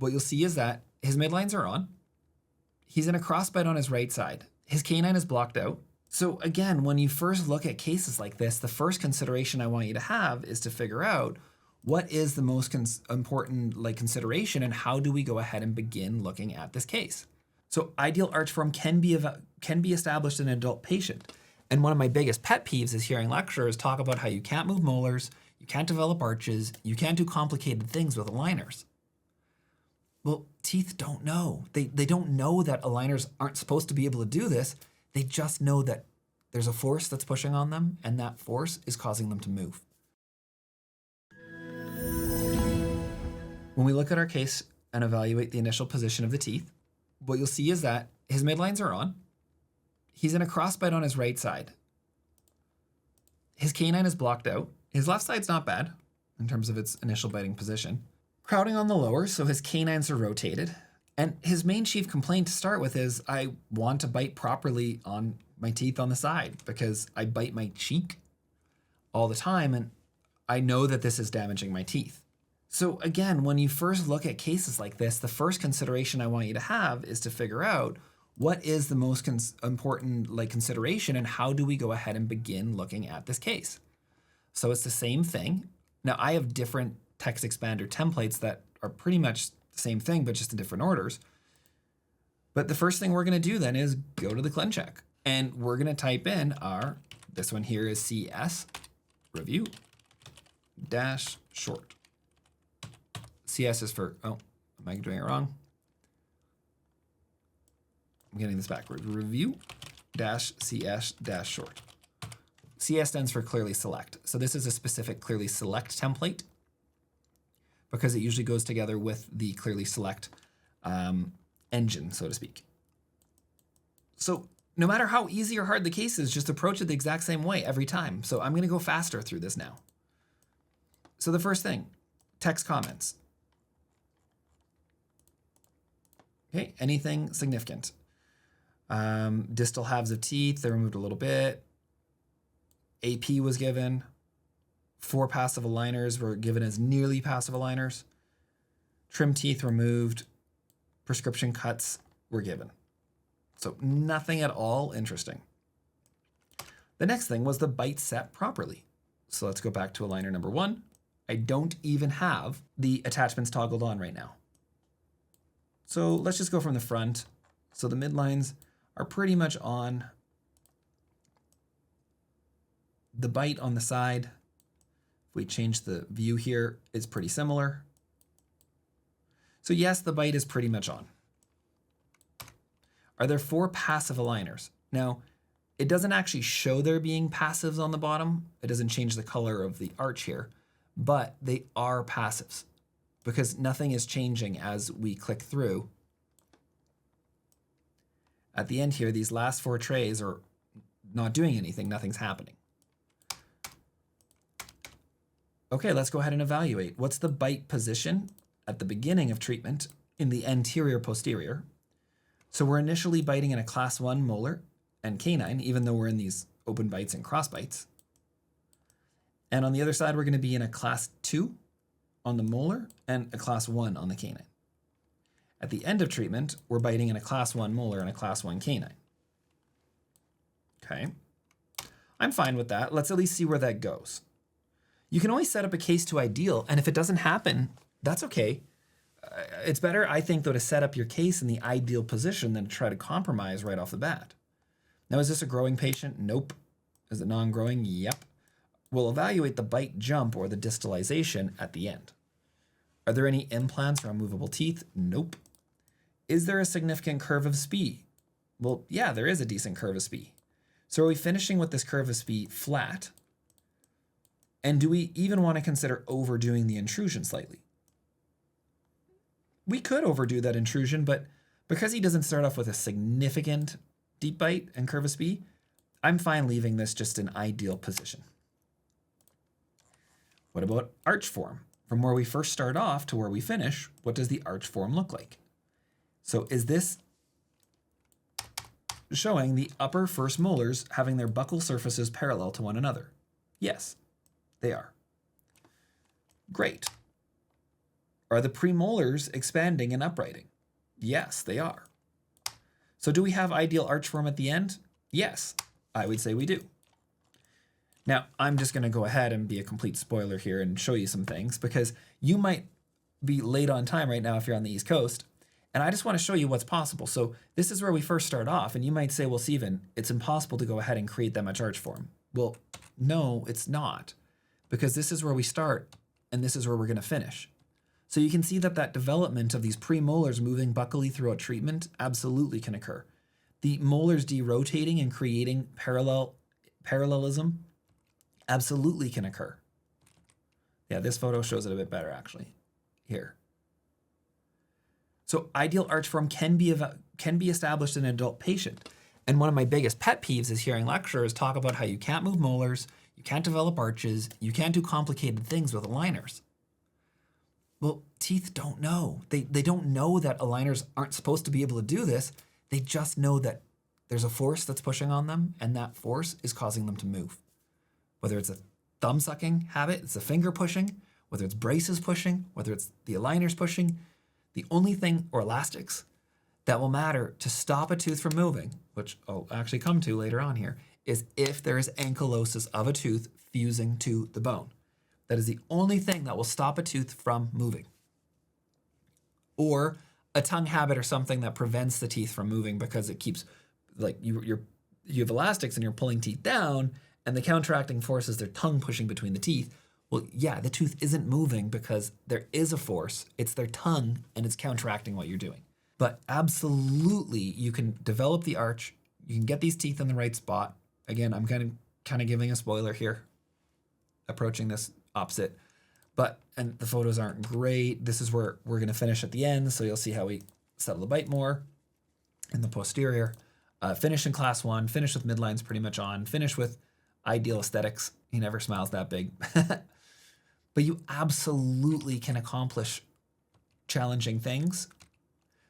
what you'll see is that his midlines are on. He's in a crossbite on his right side. His canine is blocked out. So again, when you first look at cases like this, the first consideration I want you to have is to figure out what is the most important consideration and how do we go ahead and begin looking at this case. So ideal arch form can be established in an adult patient. And one of my biggest pet peeves is hearing lecturers talk about how you can't move molars, you can't develop arches, you can't do complicated things with aligners. Well, teeth don't know. They don't know that aligners aren't supposed to be able to do this. They just know that there's a force that's pushing on them and that force is causing them to move. When we look at our case and evaluate the initial position of the teeth, what you'll see is that his midlines are on. He's in a crossbite on his right side. His canine is blocked out. His left side's not bad in terms of its initial biting position. Crowding on the lower, so his canines are rotated. And his main chief complaint to start with is, I want to bite properly on my teeth on the side because I bite my cheek all the time and I know that this is damaging my teeth. So again, when you first look at cases like this, the first consideration I want you to have is to figure out what is the most important consideration and how do we go ahead and begin looking at this case. So it's the same thing. Now I have different text expander templates that are pretty much the same thing, but just in different orders. But the first thing we're gonna do then is go to the ClinCheck and we're gonna type in this one here is CS review dash short. CS is for, am I doing it wrong? I'm getting this backwards. Review dash CS dash short. CS stands for clearly select. So this is a specific clearly select template because it usually goes together with the clearly select engine, so to speak. So no matter how easy or hard the case is, just approach it the exact same way every time. So I'm gonna go faster through this now. So the first thing, text comments. Okay, anything significant. Distal halves of teeth, they removed a little bit. AP was given. 4 passive aligners were given as nearly passive aligners. Trim teeth removed. Prescription cuts were given. So nothing at all interesting. The next thing was the bite set properly. So let's go back to aligner number 1. I don't even have the attachments toggled on right now. So let's just go from the front. So the midlines are pretty much on. The bite on the side, if we change the view here, is pretty similar. So yes, the bite is pretty much on. Are there 4 passive aligners? Now, it doesn't actually show there being passives on the bottom. It doesn't change the color of the arch here, but they are passives because nothing is changing as we click through. At the end here, these last 4 trays are not doing anything, nothing's happening. Okay, let's go ahead and evaluate. What's the bite position at the beginning of treatment in the anterior posterior? So we're initially biting in a class 1 molar and canine, even though we're in these open bites and cross bites. And on the other side, we're gonna be in a class 2 on the molar and a class 1 on the canine. At the end of treatment, we're biting in a class 1 molar and a class 1 canine. Okay, I'm fine with that. Let's at least see where that goes. You can always set up a case to ideal, and if it doesn't happen, that's okay. It's better, I think, though, to set up your case in the ideal position than to try to compromise right off the bat. Now, is this a growing patient? Nope. Is it non-growing? Yep. We'll evaluate the bite jump or the distalization at the end. Are there any implants or removable teeth? Nope. Is there a significant curve of SPE? Well, yeah, there is a decent curve of SPE. So are we finishing with this curve of SPE flat? And do we even want to consider overdoing the intrusion slightly? We could overdo that intrusion, but because he doesn't start off with a significant deep bite and curve of SPE, I'm fine leaving this just an ideal position. What about arch form? From where we first start off to where we finish, what does the arch form look like? So is this showing the upper first molars having their buccal surfaces parallel to one another? Yes, they are. Great. Are the premolars expanding and uprighting? Yes, they are. So do we have ideal arch form at the end? Yes, I would say we do. Now, I'm just going to go ahead and be a complete spoiler here and show you some things, because you might be late on time right now if you're on the East Coast, and I just want to show you what's possible. So this is where we first start off, and you might say, well, Steven, it's impossible to go ahead and create that much arch form. Well, no, it's not, because this is where we start, and this is where we're going to finish. So you can see that that development of these premolars moving buccally throughout treatment absolutely can occur. The molars derotating and creating parallelism absolutely can occur. Yeah, this photo shows it a bit better actually. Here. So ideal arch form can be established in an adult patient. And one of my biggest pet peeves is hearing lecturers talk about how you can't move molars, you can't develop arches, you can't do complicated things with aligners. Well, teeth don't know. They don't know that aligners aren't supposed to be able to do this. They just know that there's a force that's pushing on them, and that force is causing them to move. Whether it's a thumb sucking habit, it's a finger pushing, whether it's braces pushing, whether it's the aligners pushing, the only thing, or elastics, that will matter to stop a tooth from moving, which I'll actually come to later on here, is if there is ankylosis of a tooth fusing to the bone. That is the only thing that will stop a tooth from moving. Or a tongue habit or something that prevents the teeth from moving because it keeps, like you have elastics and you're pulling teeth down, and the counteracting force is their tongue pushing between the teeth. Well, yeah, the tooth isn't moving because there is a force. It's their tongue and it's counteracting what you're doing. But absolutely, you can develop the arch. You can get these teeth in the right spot. Again, I'm kind of giving a spoiler here, approaching this opposite. And the photos aren't great. This is where we're going to finish at the end. So you'll see how we settle the bite more in the posterior. Finish in class 1, finish with midlines pretty much on, finish with ideal aesthetics. He never smiles that big. But you absolutely can accomplish challenging things.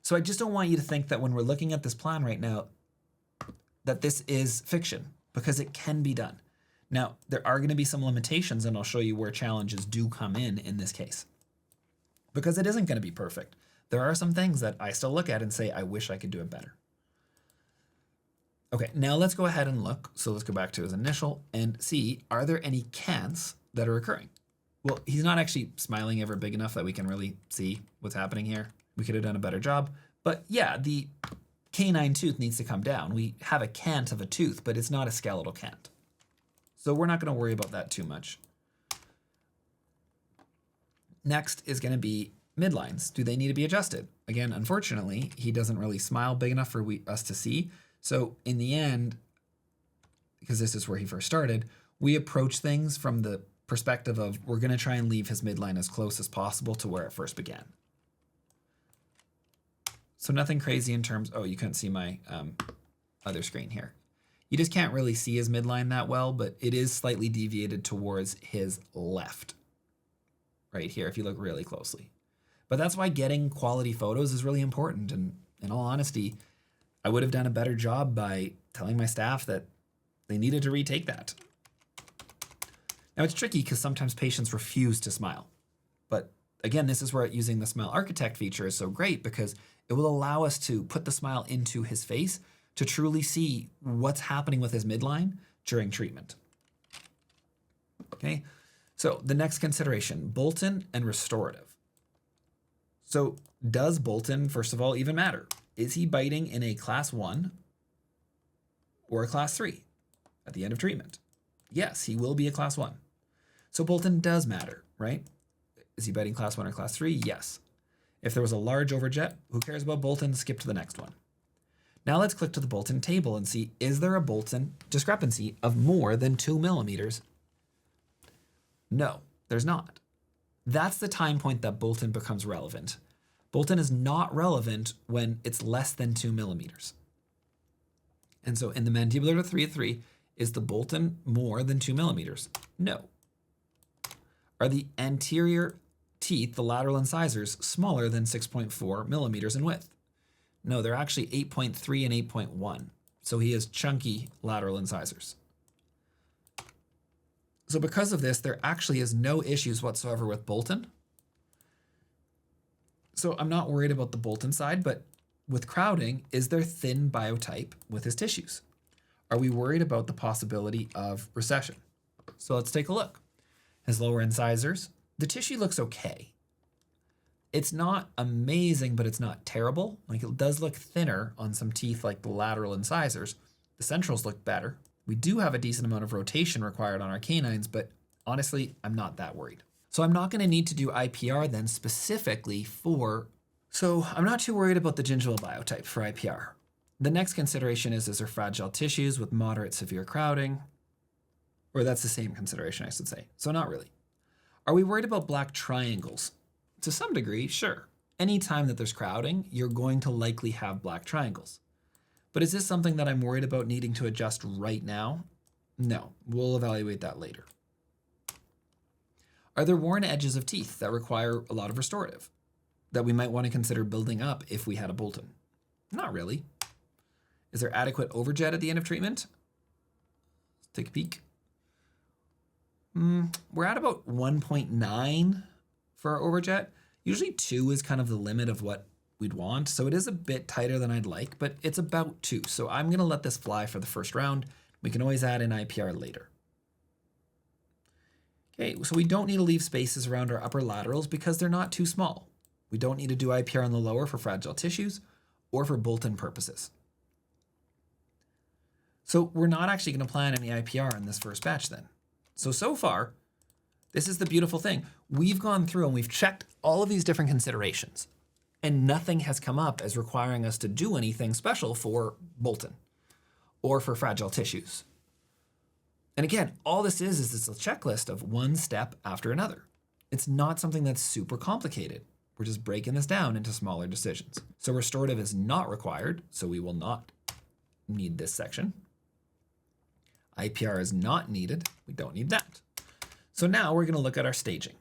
So I just don't want you to think that when we're looking at this plan right now, that this is fiction, because it can be done. Now, there are going to be some limitations, and I'll show you where challenges do come in this case. Because it isn't going to be perfect. There are some things that I still look at and say, I wish I could do it better. Okay, now let's go ahead and look. So let's go back to his initial and see, are there any cants that are occurring? Well, he's not actually smiling ever big enough that we can really see what's happening here. We could have done a better job. But yeah, the canine tooth needs to come down. We have a cant of a tooth, but it's not a skeletal cant. So we're not going to worry about that too much. Next is going to be midlines. Do they need to be adjusted? Again, unfortunately, he doesn't really smile big enough for us to see. So in the end, because this is where he first started, we approach things from the perspective of we're going to try and leave his midline as close as possible to where it first began. So nothing crazy in terms, oh, you couldn't see my other screen here. You just can't really see his midline that well, but it is slightly deviated towards his left right here if you look really closely. But that's why getting quality photos is really important. And in all honesty, I would have done a better job by telling my staff that they needed to retake that. Now it's tricky because sometimes patients refuse to smile. But again, this is where using the Smile Architect feature is so great, because it will allow us to put the smile into his face to truly see what's happening with his midline during treatment. Okay, so the next consideration, Bolton and restorative. So does Bolton, first of all, even matter? Is he biting in a class 1 or a class 3 at the end of treatment? Yes, he will be a class 1. So Bolton does matter, right? Is he biting class 1 or class 3? Yes. If there was a large overjet, who cares about Bolton? Skip to the next one. Now let's click to the Bolton table and see, is there a Bolton discrepancy of more than 2 millimeters? No, there's not. That's the time point that Bolton becomes relevant. Bolton is not relevant when it's less than 2 millimeters. And so in the mandibular to 3-3, is the Bolton more than 2 millimeters? No. Are the anterior teeth, the lateral incisors, smaller than 6.4 millimeters in width? No, they're actually 8.3 and 8.1. So he has chunky lateral incisors. So because of this, there actually is no issues whatsoever with Bolton. So I'm not worried about the Bolton side, but with crowding, is there thin biotype with his tissues? Are we worried about the possibility of recession? So let's take a look. His lower incisors, the tissue looks okay. It's not amazing, but it's not terrible. Like, it does look thinner on some teeth like the lateral incisors. The centrals look better. We do have a decent amount of rotation required on our canines, but honestly, I'm not that worried. So I'm not gonna need to do IPR then specifically for, so I'm not too worried about the gingival biotype for IPR. The next consideration is there fragile tissues with moderate severe crowding? Or that's the same consideration, I should say. So not really. Are we worried about black triangles? To some degree, sure. Anytime that there's crowding, you're going to likely have black triangles. But is this something that I'm worried about needing to adjust right now? No, we'll evaluate that later. Are there worn edges of teeth that require a lot of restorative that we might want to consider building up if we had a Bolton? Not really. Is there adequate overjet at the end of treatment? Let's take a peek. We're at about 1.9 for our overjet. Usually 2 is kind of the limit of what we'd want. So it is a bit tighter than I'd like, but it's about 2. So I'm gonna let this fly for the first round. We can always add in IPR later. Okay, so we don't need to leave spaces around our upper laterals because they're not too small. We don't need to do IPR on the lower for fragile tissues or for Bolton purposes. So we're not actually gonna plan any IPR in this first batch then. So far, this is the beautiful thing. We've gone through and we've checked all of these different considerations, and nothing has come up as requiring us to do anything special for Bolton or for fragile tissues. And again, all this is it's a checklist of one step after another. It's not something that's super complicated. We're just breaking this down into smaller decisions. So restorative is not required, so we will not need this section. IPR is not needed. We don't need that. So now we're going to look at our staging.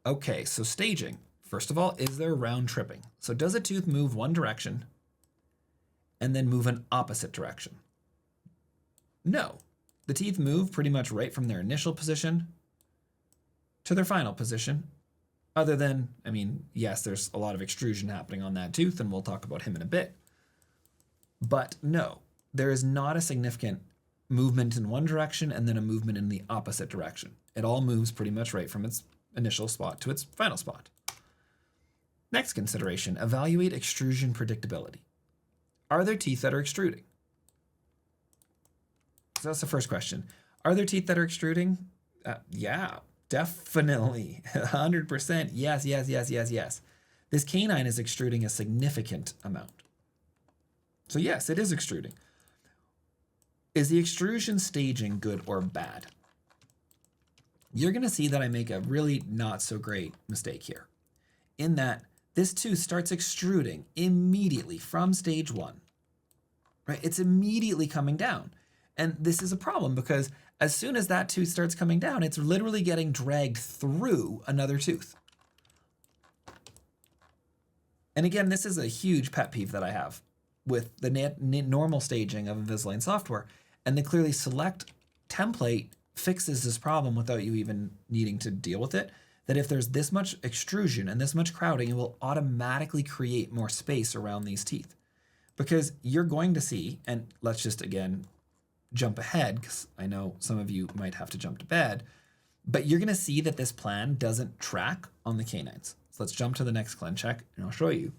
Okay, so staging. First of all, is there round tripping? So does a tooth move one direction and then move an opposite direction? No. The teeth move pretty much right from their initial position to their final position. Other than, I mean, yes, there's a lot of extrusion happening on that tooth, and we'll talk about him in a bit. But no, there is not a significant movement in one direction and then a movement in the opposite direction. It all moves pretty much right from its initial spot to its final spot. Next consideration, evaluate extrusion predictability. Are there teeth that are extruding? So that's the first question. Are there teeth that are extruding? Yeah, definitely. 100%. Yes, yes, yes, yes, yes. This canine is extruding a significant amount. So yes, it is extruding. Is the extrusion staging good or bad? You're going to see that I make a really not so great mistake here, in that this tooth starts extruding immediately from stage 1, right? It's immediately coming down. And this is a problem because as soon as that tooth starts coming down, it's literally getting dragged through another tooth. And again, this is a huge pet peeve that I have with the normal staging of Invisalign software. And the Clearly Select template fixes this problem without you even needing to deal with it. That if there's this much extrusion and this much crowding, it will automatically create more space around these teeth. Because you're going to see, and let's just again jump ahead, because I know some of you might have to jump to bed, but you're going to see that this plan doesn't track on the canines. So let's jump to the next ClinCheck, and I'll show you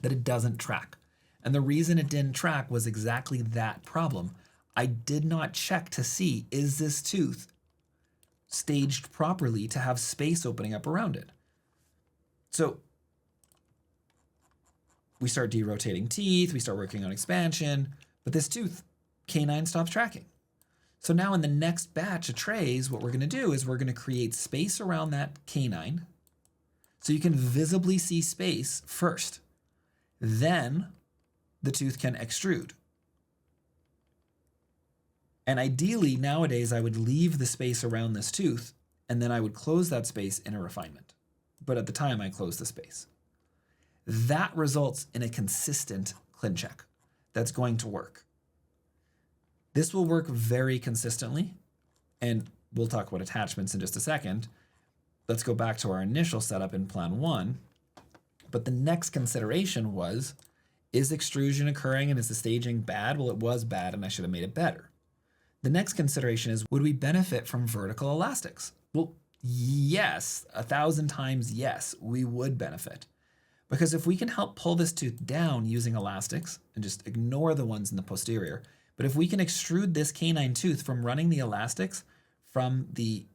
that it doesn't track. And the reason it didn't track was exactly that problem. I did not check to see, is this tooth staged properly to have space opening up around it? So we start derotating teeth, we start working on expansion, but this tooth, canine, stops tracking. So now in the next batch of trays, what we're gonna do is we're gonna create space around that canine so you can visibly see space first. Then the tooth can extrude. And ideally, nowadays, I would leave the space around this tooth, and then I would close that space in a refinement. But at the time, I closed the space. That results in a consistent ClinCheck that's going to work. This will work very consistently, and we'll talk about attachments in just a second. Let's go back to our initial setup in plan 1. But the next consideration was, is extrusion occurring and is the staging bad? Well, it was bad and I should have made it better. The next consideration is, would we benefit from vertical elastics? Well, yes, 1,000 times yes, we would benefit. Because if we can help pull this tooth down using elastics, and just ignore the ones in the posterior, but if we can extrude this canine tooth from running the elastics from the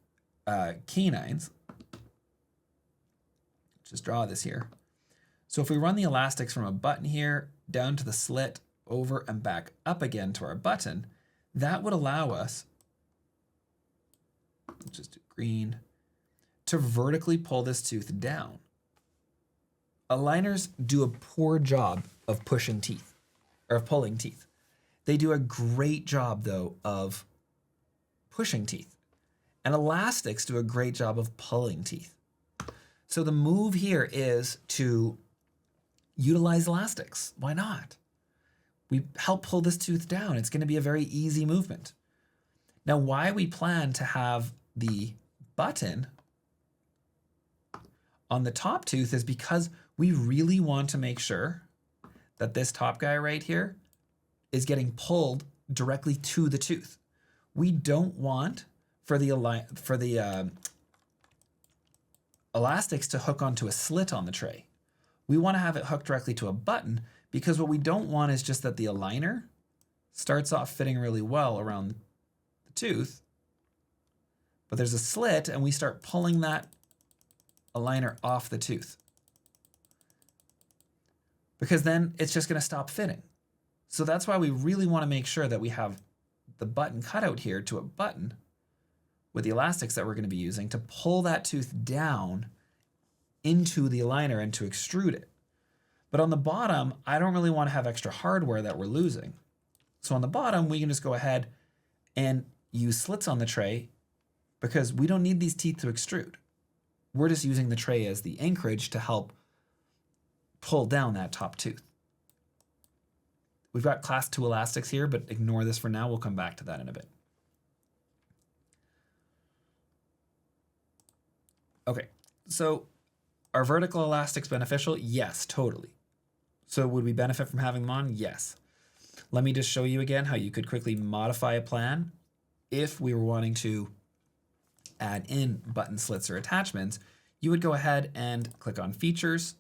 canines, just draw this here. So if we run the elastics from a button here down to the slit, over and back up again to our button, that would allow us, let's just do green, to vertically pull this tooth down. Aligners do a poor job of pushing teeth, or of pulling teeth. They do a great job, though, of pushing teeth. And elastics do a great job of pulling teeth. So the move here is to utilize elastics. Why not? We help pull this tooth down. It's going to be a very easy movement. Now, why we plan to have the button on the top tooth is because we really want to make sure that this top guy right here is getting pulled directly to the tooth. We don't want for the elastics to hook onto a slit on the tray. We want to have it hooked directly to a button, because what we don't want is just that the aligner starts off fitting really well around the tooth, but there's a slit and we start pulling that aligner off the tooth, because then it's just going to stop fitting. So that's why we really want to make sure that we have the button cut out here to a button with the elastics that we're going to be using to pull that tooth down into the aligner and to extrude it. But on the bottom, I don't really want to have extra hardware that we're losing. So on the bottom, we can just go ahead and use slits on the tray, because we don't need these teeth to extrude. We're just using the tray as the anchorage to help pull down that top tooth. We've got class 2 elastics here, but ignore this for now. We'll come back to that in a bit. Okay, so are vertical elastics beneficial? Yes, totally. So would we benefit from having them on? Yes. Let me just show you again how you could quickly modify a plan if we were wanting to add in button slits or attachments. You would go ahead and click on features.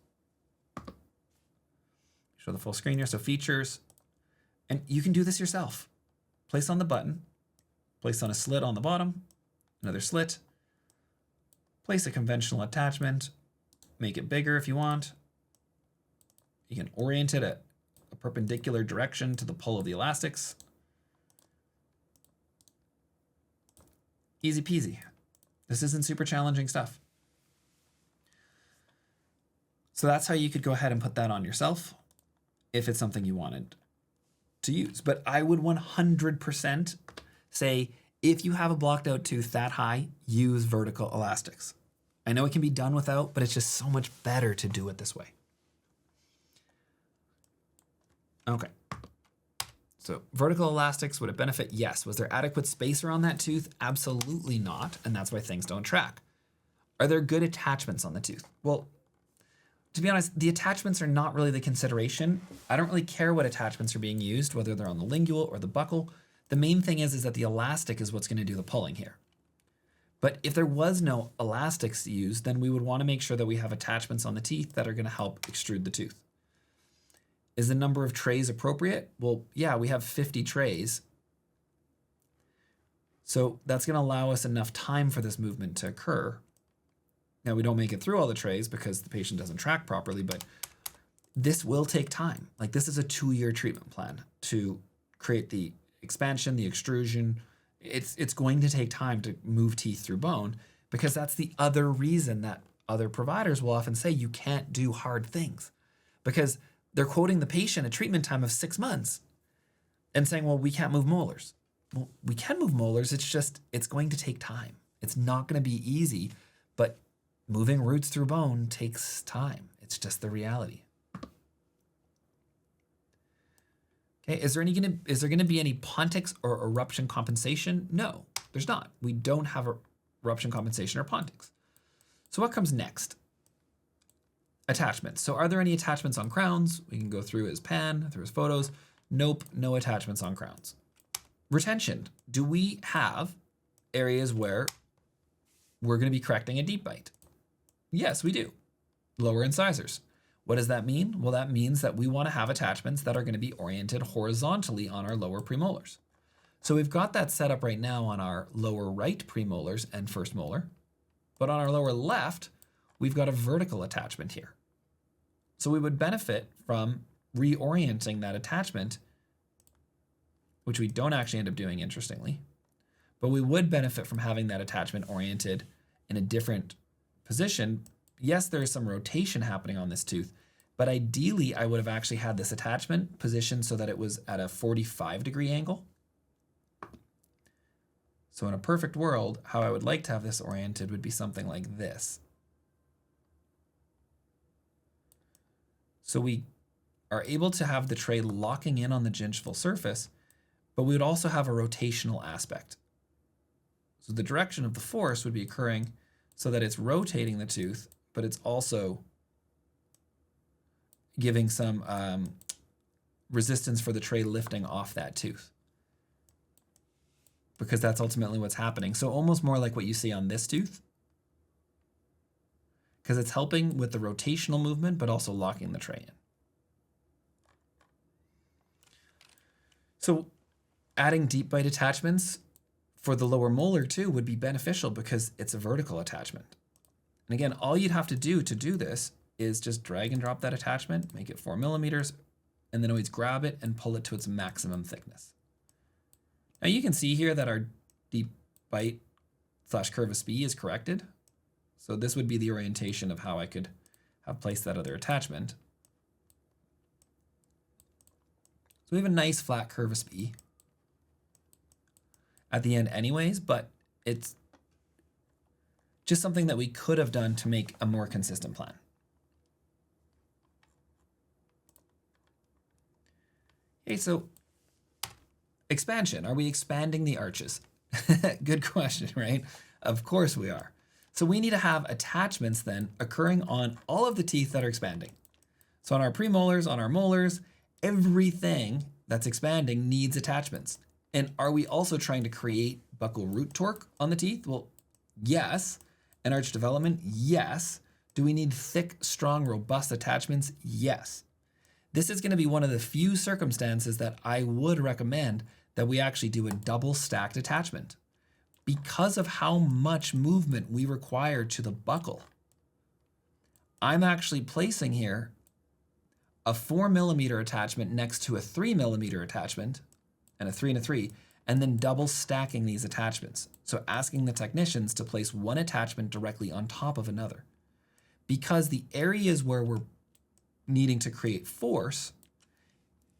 Show the full screen here, so features. And you can do this yourself. Place on the button, place on a slit on the bottom, another slit, place a conventional attachment, make it bigger if you want. You can orient it at a perpendicular direction to the pull of the elastics. Easy peasy. This isn't super challenging stuff. So that's how you could go ahead and put that on yourself if it's something you wanted to use. But I would 100% say, if you have a blocked out tooth that high, use vertical elastics. I know it can be done without, but it's just so much better to do it this way. Okay. So vertical elastics, would it benefit? Yes. Was there adequate space around that tooth? Absolutely not. And that's why things don't track. Are there good attachments on the tooth? Well, to be honest, the attachments are not really the consideration. I don't really care what attachments are being used, whether they're on the lingual or the buccal. The main thing is that the elastic is what's going to do the pulling here. But if there was no elastics used, then we would want to make sure that we have attachments on the teeth that are going to help extrude the tooth. Is the number of trays appropriate? Well, yeah, we have 50 trays. So that's going to allow us enough time for this movement to occur. Now, we don't make it through all the trays because the patient doesn't track properly, but this will take time. Like, this is a 2-year treatment plan to create the expansion, the extrusion. It's going to take time to move teeth through bone, because that's the other reason that other providers will often say you can't do hard things, because they're quoting the patient a treatment time of 6 months and saying, well, we can't move molars. Well, we can move molars. It's going to take time. It's not going to be easy, but moving roots through bone takes time. It's just the reality. Okay, is there going to be any pontics or eruption compensation? No, there's not. We don't have eruption compensation or pontics. So what comes next? attachments. So are there any attachments on crowns? We can go through his pan, through his photos. Nope, no attachments on crowns. Retention. Do we have areas where we're going to be correcting a deep bite? Yes, we do. Lower incisors. What does that mean? Well, that means that we want to have attachments that are going to be oriented horizontally on our lower premolars. So we've got that set up right now on our lower right premolars and first molar, but on our lower left, we've got a vertical attachment here. So we would benefit from reorienting that attachment, which we don't actually end up doing, interestingly, but we would benefit from having that attachment oriented in a different position. Yes, there is some rotation happening on this tooth, but ideally I would have actually had this attachment positioned so that it was at a 45-degree angle. So in a perfect world, how I would like to have this oriented would be something like this. So we are able to have the tray locking in on the gingival surface, but we would also have a rotational aspect. So the direction of the force would be occurring so that it's rotating the tooth, but it's also giving some resistance for the tray lifting off that tooth, because that's ultimately what's happening. So almost more like what you see on this tooth, because it's helping with the rotational movement, but also locking the tray in. So adding deep bite attachments for the lower molar too would be beneficial because it's a vertical attachment. And again, all you'd have to do this is just drag and drop that attachment, make it 4 millimeters, and then always grab it and pull it to its maximum thickness. Now you can see here that our deep bite / curvus B is corrected. So this would be the orientation of how I could have placed that other attachment. So we have a nice flat curvus B at the end anyways, but it's just something that we could have done to make a more consistent plan. Okay, so expansion. Are we expanding the arches? Good question, right? Of course we are. So we need to have attachments then occurring on all of the teeth that are expanding. So on our premolars, on our molars, everything that's expanding needs attachments. And are we also trying to create buccal root torque on the teeth? Well, yes. And arch development? Yes. Do we need thick, strong, robust attachments? Yes. This is going to be one of the few circumstances that I would recommend that we actually do a double stacked attachment because of how much movement we require to the buccal. I'm actually placing here a 4 millimeter attachment next to a 3 millimeter attachment and a 3 and a 3, and then double stacking these attachments. So asking the technicians to place one attachment directly on top of another. Because the areas where we're needing to create force,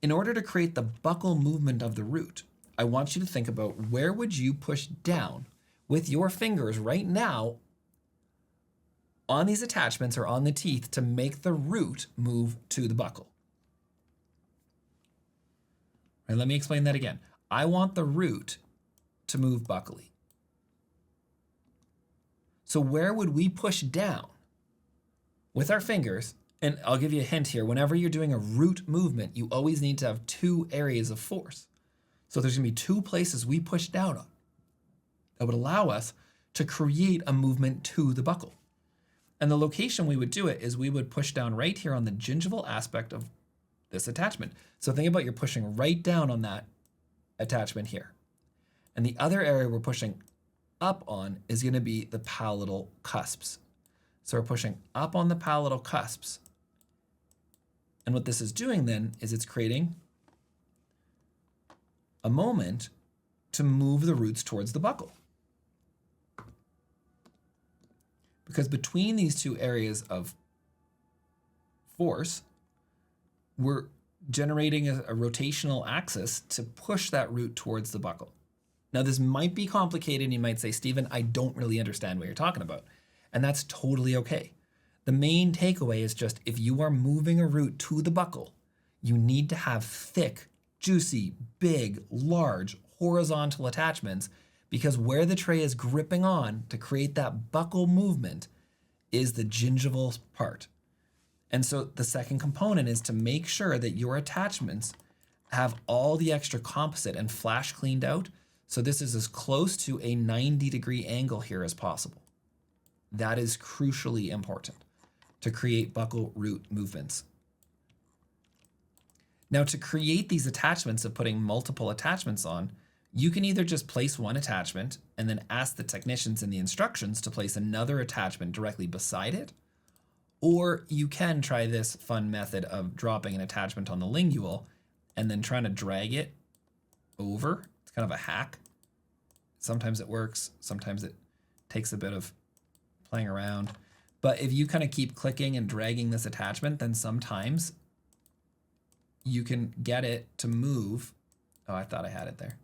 in order to create the buccal movement of the root, I want you to think about where would you push down with your fingers right now on these attachments or on the teeth to make the root move to the buccal. Right, let me explain that again. I want the root to move buccally. So where would we push down with our fingers? And I'll give you a hint here. Whenever you're doing a root movement, you always need to have 2 areas of force. So there's gonna be 2 places we push down on that would allow us to create a movement to the buccal. And the location we would do it is we would push down right here on the gingival aspect of this attachment. So think about you're pushing right down on that attachment here. And the other area we're pushing up on is gonna be the palatal cusps. So we're pushing up on the palatal cusps. And what this is doing then is it's creating a moment to move the roots towards the buccal. Because between these 2 areas of force, we're generating a rotational axis to push that root towards the buccal. Now this might be complicated and you might say, Stephen, I don't really understand what you're talking about. And that's totally okay. The main takeaway is just if you are moving a root to the buccal, you need to have thick, juicy, big, large, horizontal attachments, because where the tray is gripping on to create that buccal movement is the gingival part. And so the second component is to make sure that your attachments have all the extra composite and flash cleaned out. So this is as close to a 90-degree angle here as possible. That is crucially important to create buckle root movements. Now, to create these attachments of putting multiple attachments on, you can either just place one attachment and then ask the technicians in the instructions to place another attachment directly beside it, or you can try this fun method of dropping an attachment on the lingual and then trying to drag it over. It's kind of a hack. Sometimes it works, sometimes it takes a bit of playing around. But if you kind of keep clicking and dragging this attachment, then sometimes you can get it to move. Oh, I thought I had it there.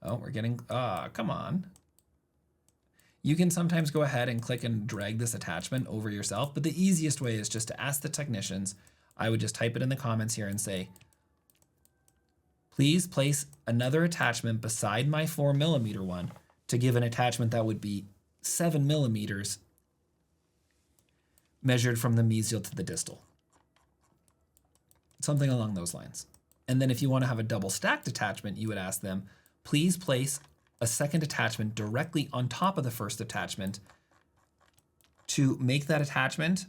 Oh, we're getting, come on. You can sometimes go ahead and click and drag this attachment over yourself, but the easiest way is just to ask the technicians. I would just type it in the comments here and say, please place another attachment beside my 4mm one to give an attachment that would be 7mm measured from the mesial to the distal. Something along those lines. And then if you want to have a double stacked attachment, you would ask them, please place a second attachment directly on top of the first attachment to make that attachment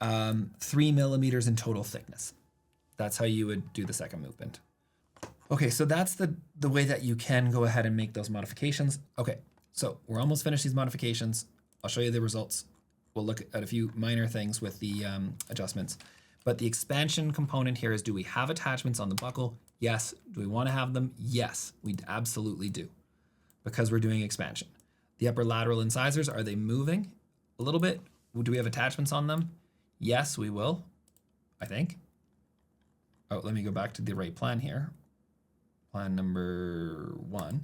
3mm in total thickness. That's how you would do the second movement. Okay, so that's the way that you can go ahead and make those modifications. Okay, so we're almost finished these modifications. I'll show you the results. We'll look at a few minor things with the adjustments. But the expansion component here is, do we have attachments on the buckle? Yes. Do we want to have them? Yes, we absolutely do, because we're doing expansion. The upper lateral incisors, are they moving a little bit? Do we have attachments on them? Yes, we will, I think. Oh, let me go back to the right plan here. Plan number 1.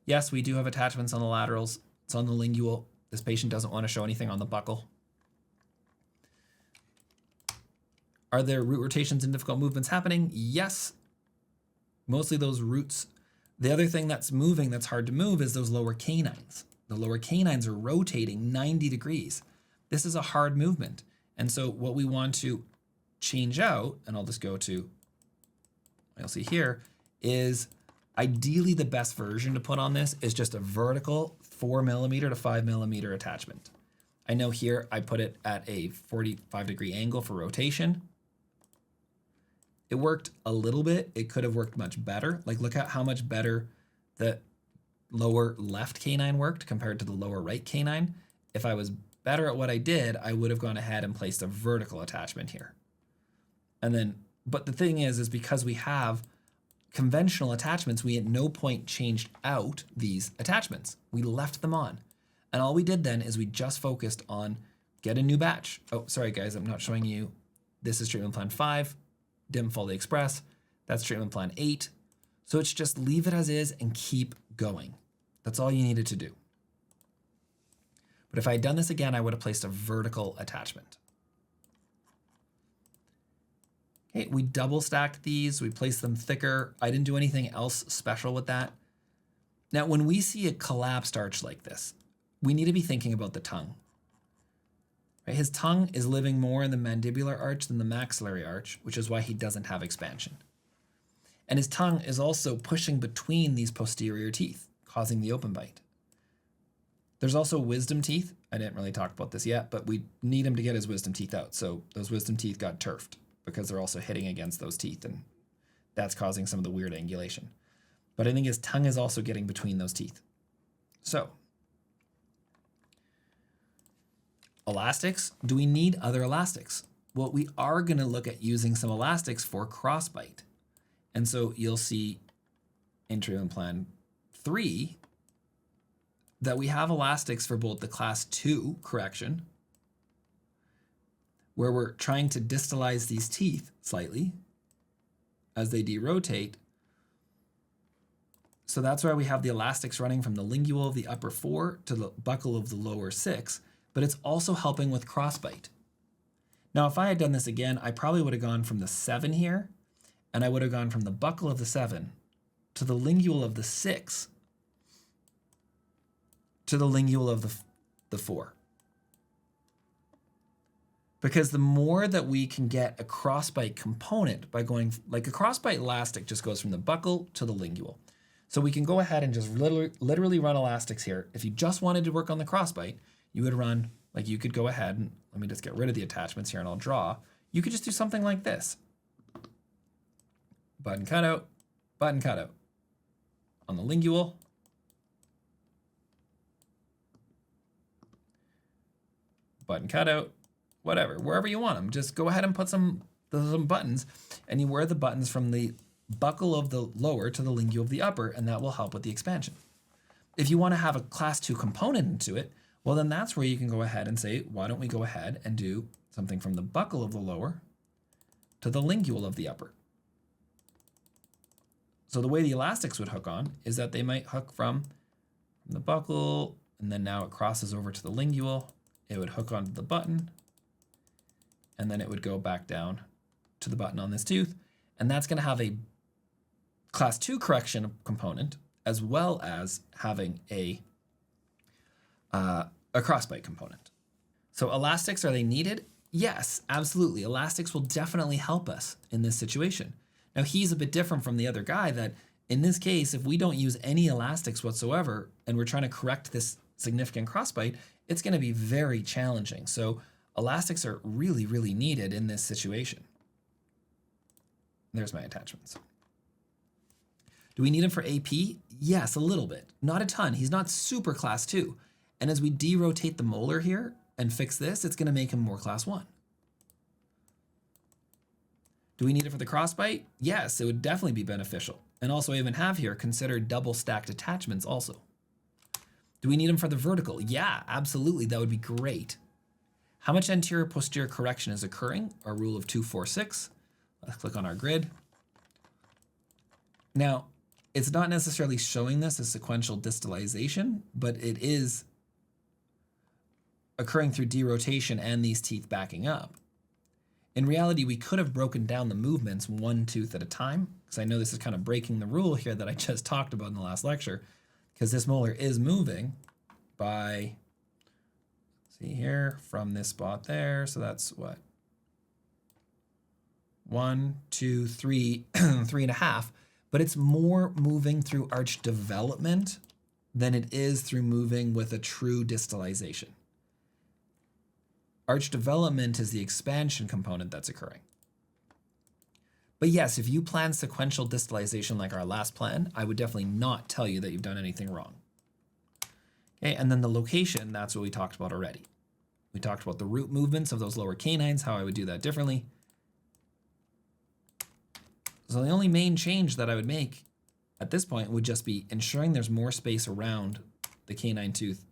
Yes, we do have attachments on the laterals. It's on the lingual. This patient doesn't want to show anything on the buckle. Are there root rotations and difficult movements happening? Yes. Mostly those roots. The other thing that's moving that's hard to move is those lower canines. The lower canines are rotating 90 degrees. This is a hard movement. And so what we want to change out, and I'll just go to, you'll see here, is ideally the best version to put on this is just a vertical 4mm to 5mm attachment. I know here I put it at a 45-degree angle for rotation. It worked a little bit. It could have worked much better. Like, look at how much better the lower left canine worked compared to the lower right canine. If I was better at what I did, I would have gone ahead and placed a vertical attachment here. And then, but the thing is because we have conventional attachments, we at no point changed out these attachments. We left them on. And all we did then is we just focused on get a new batch. Oh, sorry guys, I'm not showing you. This is treatment plan 5. Dim Foley Express, that's treatment plan 8. So it's just leave it as is and keep going. That's all you needed to do. But if I had done this again, I would have placed a vertical attachment. Okay, we double stacked these, we placed them thicker. I didn't do anything else special with that. Now, when we see a collapsed arch like this, we need to be thinking about the tongue. Right? His tongue is living more in the mandibular arch than the maxillary arch, which is why he doesn't have expansion. And his tongue is also pushing between these posterior teeth, causing the open bite. There's also wisdom teeth. I didn't really talk about this yet, but we need him to get his wisdom teeth out. So those wisdom teeth got turfed because they're also hitting against those teeth, and that's causing some of the weird angulation. But I think his tongue is also getting between those teeth. So, elastics, do we need other elastics? Well, we are going to look at using some elastics for crossbite. And so you'll see in treatment plan 3 that we have elastics for both the class 2 correction, where we're trying to distalize these teeth slightly as they derotate. So that's why we have the elastics running from the lingual of the upper 4 to the buccal of the lower 6. But it's also helping with crossbite. Now, if I had done this again, I probably would have gone from the 7 here, and I would have gone from the buccal of the 7 to the lingual of the 6 to the lingual of the 4. Because the more that we can get a crossbite component by going, like a crossbite elastic just goes from the buckle to the lingual. So we can go ahead and just literally run elastics here. If you just wanted to work on the crossbite, you would run, like you could go ahead and, let me just get rid of the attachments here and I'll draw. You could just do something like this. Button cutout, button cutout. On the lingual, button cutout, whatever, wherever you want them. Just go ahead and put some buttons, and you wear the buttons from the buckle of the lower to the lingual of the upper, and that will help with the expansion. If you want to have a class 2 component into it, well, then that's where you can go ahead and say, why don't we go ahead and do something from the buckle of the lower to the lingual of the upper. So the way the elastics would hook on is that they might hook from the buckle, and then now it crosses over to the lingual. It would hook onto the button, and then it would go back down to the button on this tooth. And that's going to have a class 2 correction component, as well as having a crossbite component. So elastics, are they needed? Yes, absolutely. Elastics will definitely help us in this situation. Now he's a bit different from the other guy that in this case, if we don't use any elastics whatsoever, and we're trying to correct this significant crossbite, it's going to be very challenging. So elastics are really, really needed in this situation. There's my attachments. Do we need him for AP? Yes, a little bit. Not a ton. He's not super class 2. And as we derotate the molar here and fix this, it's going to make him more class 1. Do we need it for the crossbite? Yes, it would definitely be beneficial. And also I even have here, consider double stacked attachments also. Do we need them for the vertical? Yeah, absolutely, that would be great. How much anterior posterior correction is occurring? Our rule of 2, 4, 6. Let's click on our grid. Now, it's not necessarily showing this as sequential distalization, but it is occurring through derotation and these teeth backing up. In reality, we could have broken down the movements one tooth at a time, because I know this is kind of breaking the rule here that I just talked about in the last lecture, because this molar is moving by, see here, from this spot there, so that's what? 1, 2, 3, 3.5, but it's more moving through arch development than it is through moving with a true distalization. Arch development is the expansion component that's occurring. But yes, if you plan sequential distalization like our last plan, I would definitely not tell you that you've done anything wrong. Okay, and then the location, that's what we talked about already. We talked about the root movements of those lower canines, how I would do that differently. So the only main change that I would make at this point would just be ensuring there's more space around the canine tooth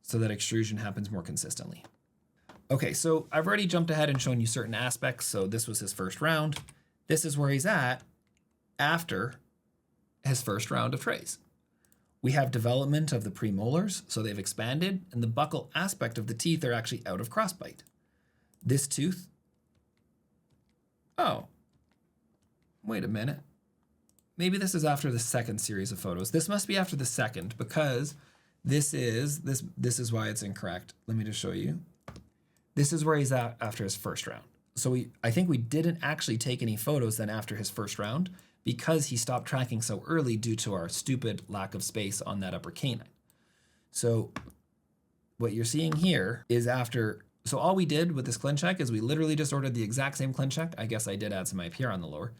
so that extrusion happens more consistently. Okay, so I've already jumped ahead and shown you certain aspects. So this was his first round. This is where he's at after his first round of trays. We have development of the premolars, so they've expanded, and the buccal aspect of the teeth are actually out of crossbite. This tooth, oh, wait a minute. Maybe this is after the second series of photos. This must be after the second, because this is why it's incorrect. Let me just show you. This is where he's at after his first round. So I think we didn't actually take any photos then after his first round because he stopped tracking so early due to our stupid lack of space on that upper canine. So what you're seeing here is after, so all we did with this ClinCheck is we literally just ordered the exact same ClinCheck. I guess I did add some IPR on the lower.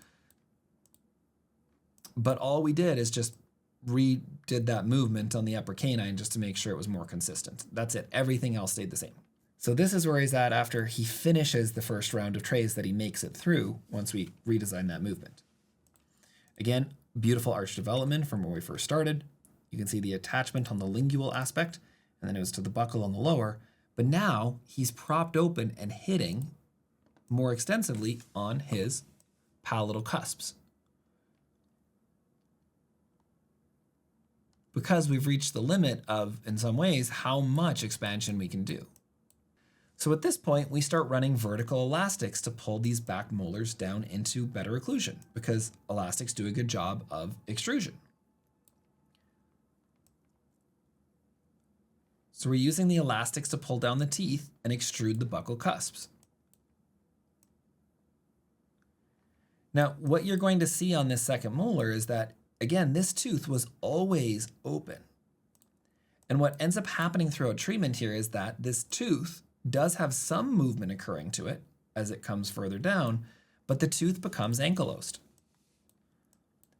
But all we did is just redid that movement on the upper canine just to make sure it was more consistent. That's it. Everything else stayed the same. So this is where he's at after he finishes the first round of trays that he makes it through once we redesign that movement. Again, beautiful arch development from where we first started. You can see the attachment on the lingual aspect, and then it was to the buccal on the lower. But now he's propped open and hitting more extensively on his palatal cusps. Because we've reached the limit of, in some ways, how much expansion we can do. So at this point, we start running vertical elastics to pull these back molars down into better occlusion, because elastics do a good job of extrusion. So we're using the elastics to pull down the teeth and extrude the buccal cusps. Now, what you're going to see on this second molar is that, again, this tooth was always open. And what ends up happening throughout treatment here is that this tooth does have some movement occurring to it as it comes further down, but the tooth becomes ankylosed.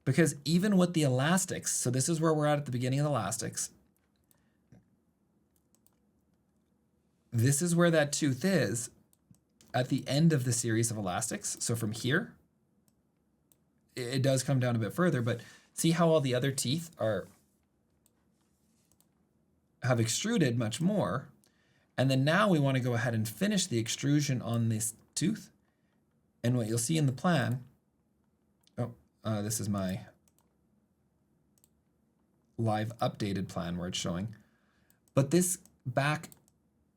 Because even with the elastics, so this is where we're at the beginning of the elastics, this is where that tooth is at the end of the series of elastics. So from here, it does come down a bit further, but see how all the other teeth have extruded much more. And then now we want to go ahead and finish the extrusion on this tooth. And what you'll see in the plan, this is my live updated plan where it's showing, but this back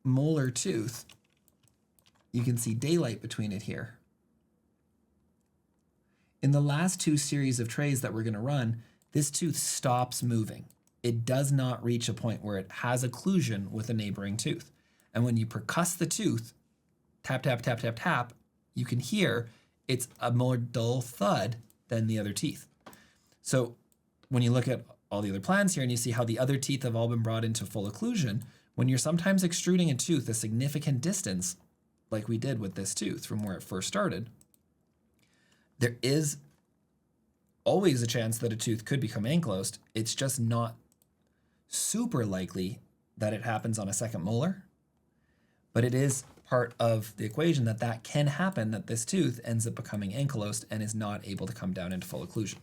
molar tooth, you can see daylight between it here. In the last two series of trays that we're going to run, this tooth stops moving. It does not reach a point where it has occlusion with a neighboring tooth. And when you percuss the tooth, tap, tap, tap, tap, tap, you can hear it's a more dull thud than the other teeth. So when you look at all the other plans here and you see how the other teeth have all been brought into full occlusion, when you're sometimes extruding a tooth a significant distance, like we did with this tooth from where it first started, there is always a chance that a tooth could become ankylosed. It's just not super likely that it happens on a second molar, but it is part of the equation that that can happen, that this tooth ends up becoming ankylosed and is not able to come down into full occlusion.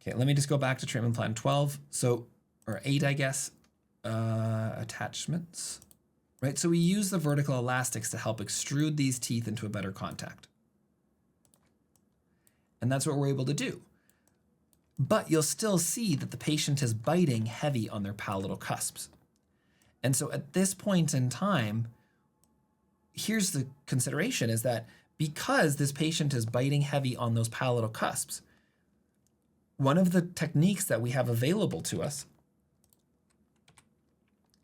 Okay, let me just go back to treatment plan 12. So, or 8, I guess, attachments, right? So we use the vertical elastics to help extrude these teeth into a better contact. And that's what we're able to do. But you'll still see that the patient is biting heavy on their palatal cusps. And so at this point in time, here's the consideration, is that because this patient is biting heavy on those palatal cusps, one of the techniques that we have available to us,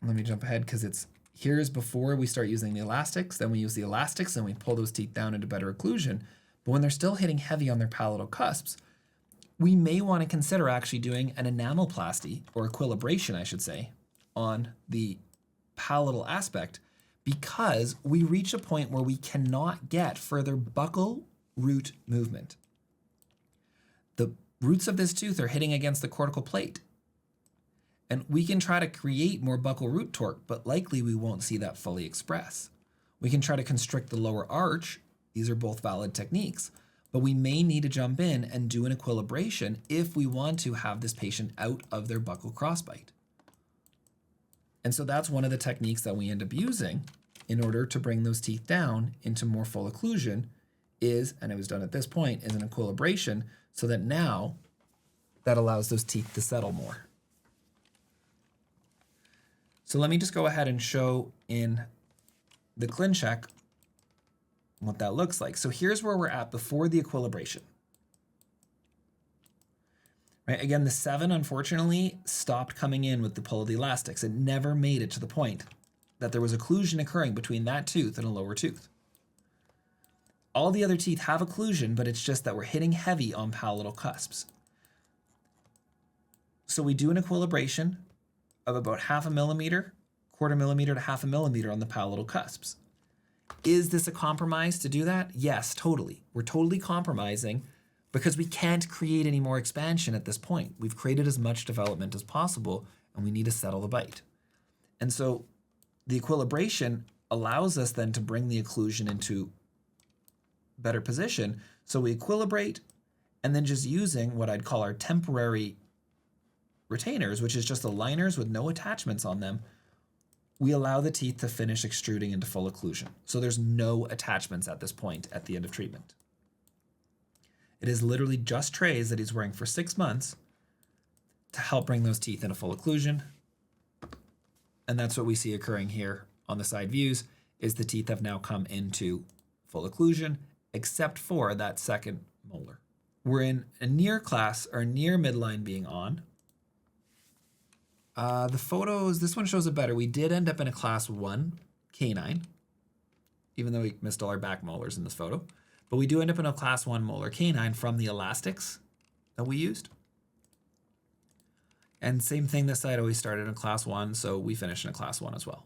let me jump ahead because here's before we start using the elastics, then we use the elastics and we pull those teeth down into better occlusion. But when they're still hitting heavy on their palatal cusps, we may want to consider actually doing an enamelplasty, or equilibration, I should say, on the palatal aspect, because we reach a point where we cannot get further buccal root movement. The roots of this tooth are hitting against the cortical plate. And we can try to create more buccal root torque, but likely we won't see that fully express. We can try to constrict the lower arch. These are both valid techniques, but we may need to jump in and do an equilibration if we want to have this patient out of their buccal crossbite. And so that's one of the techniques that we end up using in order to bring those teeth down into more full occlusion is, and it was done at this point, is an equilibration, so that now that allows those teeth to settle more. So let me just go ahead and show in the ClinCheck what that looks like. So here's where we're at before the equilibration. Right, again, the 7 unfortunately stopped coming in with the pull of the elastics. It never made it to the point that there was occlusion occurring between that tooth and a lower tooth. All the other teeth have occlusion, but it's just that we're hitting heavy on palatal cusps. So we do an equilibration of about 0.5 millimeter, 1/4 millimeter to 0.5 millimeter on the palatal cusps. Is this a compromise to do that? Yes, totally. We're totally compromising because we can't create any more expansion at this point. We've created as much development as possible and we need to settle the bite. And so the equilibration allows us then to bring the occlusion into better position. So we equilibrate and then just using what I'd call our temporary retainers, which is just aligners with no attachments on them, we allow the teeth to finish extruding into full occlusion. So there's no attachments at this point at the end of treatment. It is literally just trays that he's wearing for 6 months to help bring those teeth into full occlusion. And that's what we see occurring here on the side views, is the teeth have now come into full occlusion, except for that second molar. We're in a near class or near midline being on. The photos, this one shows it better. We did end up in a class 1 canine, even though we missed all our back molars in this photo. But we do end up in a class 1 molar canine from the elastics that we used. And same thing this side, always started in class 1, so we finished in a class 1 as well.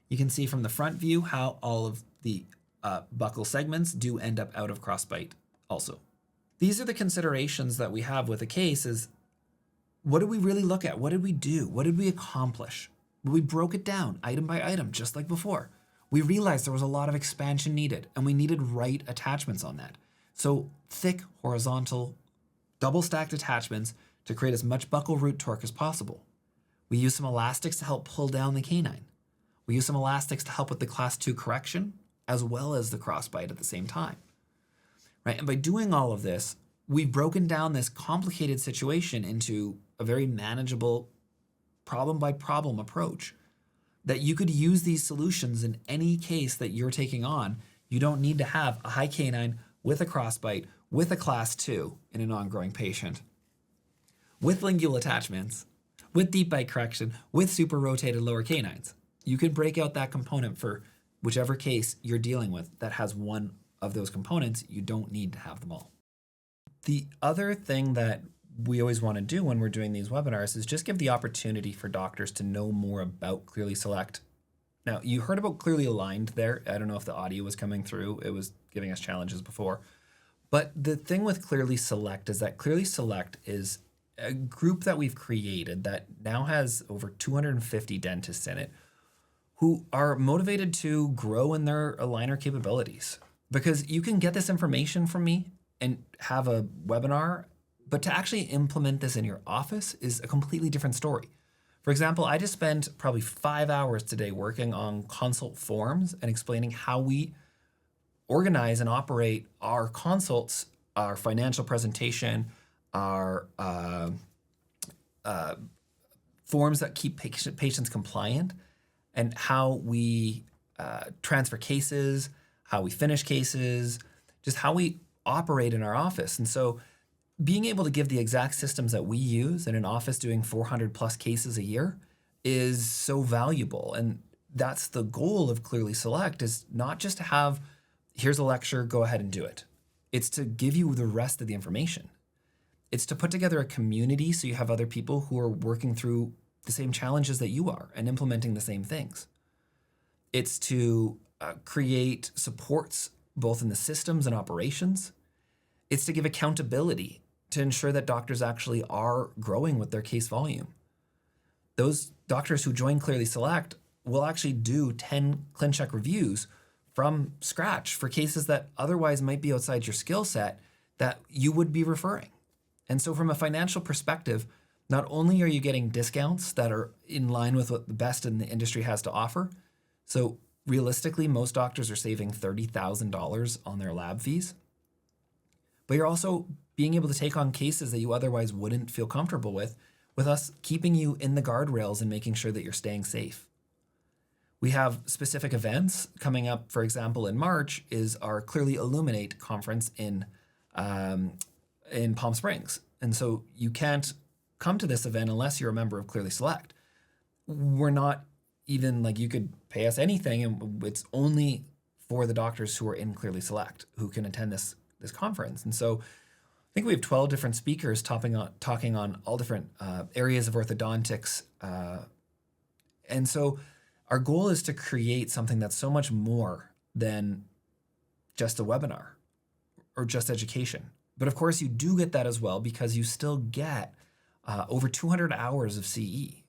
You can see from the front view how all of the buccal segments do end up out of Crossbite also. These are the considerations that we have with a case is, what did we really look at? What did we do? What did we accomplish? We broke it down item by item, just like before. We realized there was a lot of expansion needed, and we needed right attachments on that. So thick, horizontal, double stacked attachments to create as much buccal root torque as possible. We used some elastics to help pull down the canine. We used some elastics to help with the class 2 correction, as well as the crossbite at the same time. Right? And by doing all of this, we've broken down this complicated situation into a very manageable problem by problem approach that you could use these solutions in any case that you're taking on. You don't need to have a high canine with a crossbite, with a class 2 in an ongoing patient, with lingual attachments, with deep bite correction, with super rotated lower canines. You can break out that component for whichever case you're dealing with that has one of those components. You don't need to have them all. The other thing that we always want to do when we're doing these webinars is just give the opportunity for doctors to know more about Clearly Select. Now, you heard about Clearly Aligned there. I don't know if the audio was coming through. It was giving us challenges before. But the thing with Clearly Select is that Clearly Select is a group that we've created that now has over 250 dentists in it who are motivated to grow in their aligner capabilities. Because you can get this information from me and have a webinar, but to actually implement this in your office is a completely different story. For example, I just spent probably 5 hours today working on consult forms and explaining how we organize and operate our consults, our financial presentation, our forms that keep patients compliant, and how we transfer cases, how we finish cases, just how we operate in our office. And so being able to give the exact systems that we use in an office doing 400 plus cases a year is so valuable. And that's the goal of Clearly Select, is not just to have, here's a lecture, go ahead and do it. It's to give you the rest of the information. It's to put together a community so you have other people who are working through the same challenges that you are and implementing the same things. It's to create supports both in the systems and operations. It's to give accountability to ensure that doctors actually are growing with their case volume. Those doctors who join Clearly Select will actually do 10 ClinCheck reviews from scratch for cases that otherwise might be outside your skill set that you would be referring. And so from a financial perspective, not only are you getting discounts that are in line with what the best in the industry has to offer, so realistically, most doctors are saving $30,000 on their lab fees, but you're also being able to take on cases that you otherwise wouldn't feel comfortable with us keeping you in the guardrails and making sure that you're staying safe. We have specific events coming up. For example, in March is our Clearly Illuminate conference in Palm Springs. And so you can't come to this event unless you're a member of Clearly Select. We're not even like, you could pay us anything, and it's only for the doctors who are in Clearly Select who can attend this conference. And so I think we have 12 different speakers talking on all different areas of orthodontics. And so our goal is to create something that's so much more than just a webinar or just education. But of course, you do get that as well, because you still get over 200 hours of CE.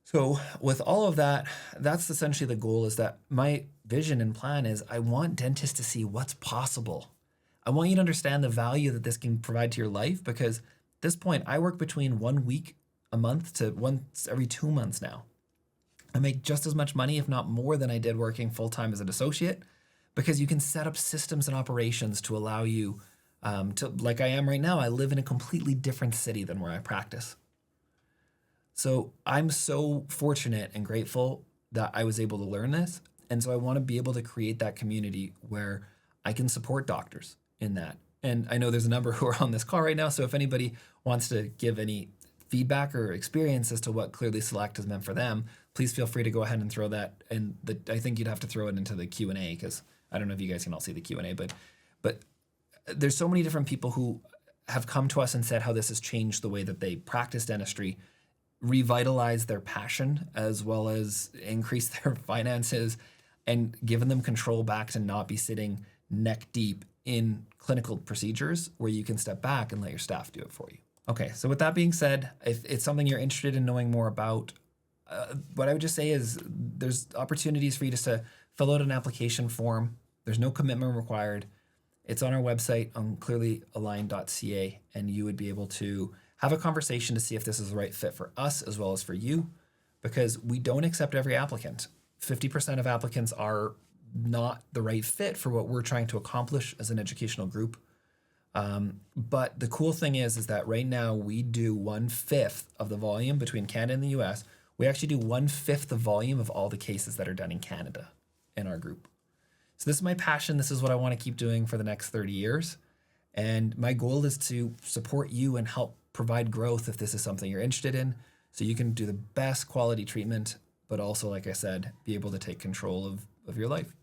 So with all of that, that's essentially the goal, is that my vision and plan is I want dentists to see what's possible. I want you to understand the value that this can provide to your life, because at this point, I work between 1 week a month to once every 2 months now. I make just as much money, if not more, than I did working full-time as an associate, because you can set up systems and operations to allow you to, like I am right now, I live in a completely different city than where I practice. So I'm so fortunate and grateful that I was able to learn this. And so I want to be able to create that community where I can support doctors in that. And I know there's a number who are on this call right now. So if anybody wants to give any feedback or experience as to what Clearly Select is meant for them, please feel free to go ahead and throw that. And I think you'd have to throw it into the Q&A, because I don't know if you guys can all see the Q&A, but there's so many different people who have come to us and said how this has changed the way that they practice dentistry, revitalized their passion, as well as increased their finances, and given them control back to not be sitting neck deep in clinical procedures where you can step back and let your staff do it for you. Okay, so with that being said, if it's something you're interested in knowing more about, what I would just say is there's opportunities for you just to fill out an application form. There's no commitment required. It's on our website on clearlyalign.ca, and you would be able to have a conversation to see if this is the right fit for us as well as for you, because we don't accept every applicant. 50% of applicants are not the right fit for what we're trying to accomplish as an educational group. But the cool thing is that right now we do 1/5 of the volume between Canada and the US. We actually do 1/5 the volume of all the cases that are done in Canada in our group. So this is my passion. This is what I want to keep doing for the next 30 years. And my goal is to support you and help provide growth if this is something you're interested in, so you can do the best quality treatment, but also, like I said, be able to take control of your life.